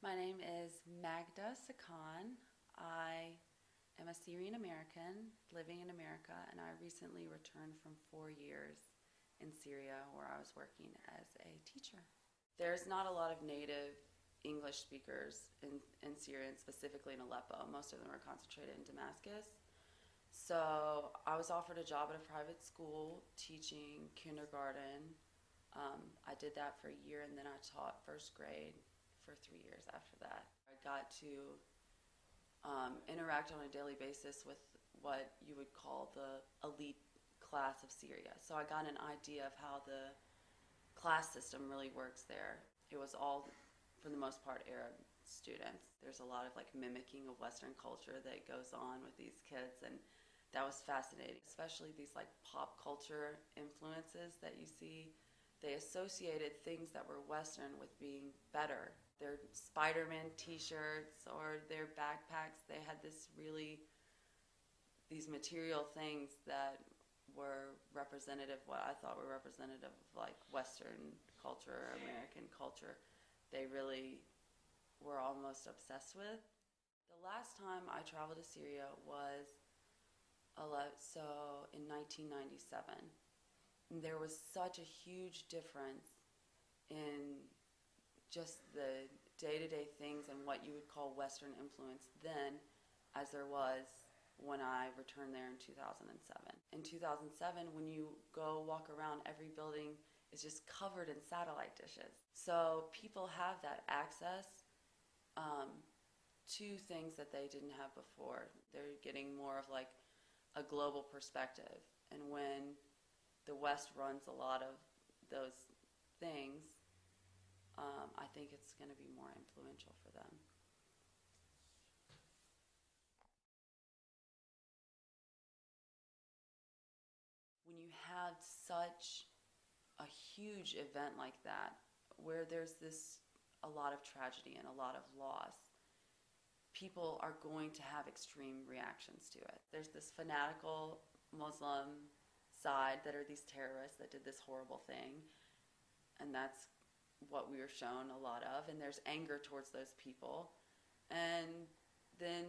My name is Magda Seekan. I am a Syrian American living in America, and I recently returned from 4 years in Syria where I was working as a teacher. There's not a lot of native English speakers in Syria, and specifically in Aleppo. Most of them are concentrated in Damascus. So I was offered a job at a private school teaching kindergarten. I did that for a year, and then I taught first grade for 3 years after that. I got to interact on a daily basis with what you would call the elite class of Syria. So I got an idea of how the class system really works there. It was all, for the most part, Arab students. There's a lot of mimicking of Western culture that goes on with these kids, and that was fascinating. Especially these pop culture influences that you see. They associated things that were Western with being better. Their Spider-Man t-shirts or their backpacks, they had these material things that were representative, what I thought were representative of Western culture or American culture. They really were almost obsessed with. The last time I traveled to Syria was in 1997. There was such a huge difference in just the day-to-day things and what you would call Western influence then as there was when I returned there in 2007. In 2007, when you go walk around, every building is just covered in satellite dishes. So people have that access to things that they didn't have before. They're getting more of a global perspective. And when the West runs a lot of those things, I think it's going to be more influential for them. When you have such a huge event like that, where there's a lot of tragedy and a lot of loss, people are going to have extreme reactions to it. There's this fanatical Muslim side that are these terrorists that did this horrible thing, and that's what we were shown a lot of, and there's anger towards those people. And then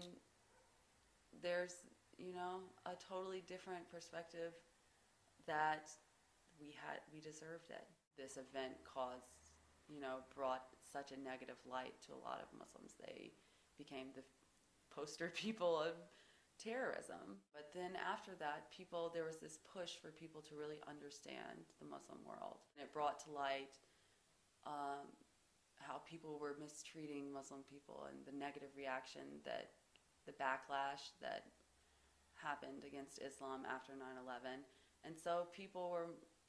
there's, a totally different perspective that we deserved it. This event brought such a negative light to a lot of Muslims. They became the poster people of terrorism. But then after that, there was this push for people to really understand the Muslim world. And it brought to light how people were mistreating Muslim people and the negative reaction, the backlash that happened against Islam after 9/11. And so people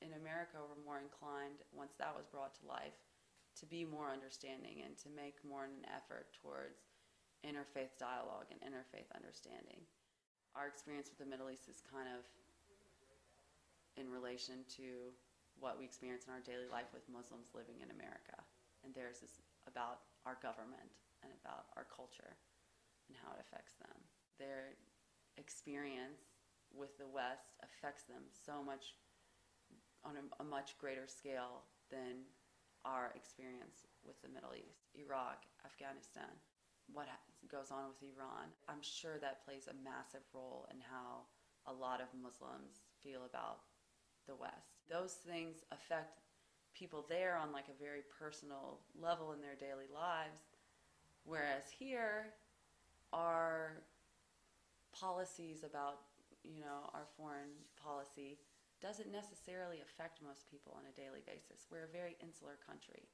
in America were more inclined, once that was brought to life, to be more understanding and to make more an effort towards interfaith dialogue and interfaith understanding. Our experience with the Middle East is kind of in relation to what we experience in our daily life with Muslims living in America. And theirs is about our government and about our culture and how it affects them. Their experience with the West affects them so much on a much greater scale than our experience with the Middle East, Iraq, Afghanistan, what goes on with Iran. I'm sure that plays a massive role in how a lot of Muslims feel about the West. Those things affect people there on a very personal level in their daily lives, whereas here our policies about our foreign policy doesn't necessarily affect most people on a daily basis. We're a very insular country.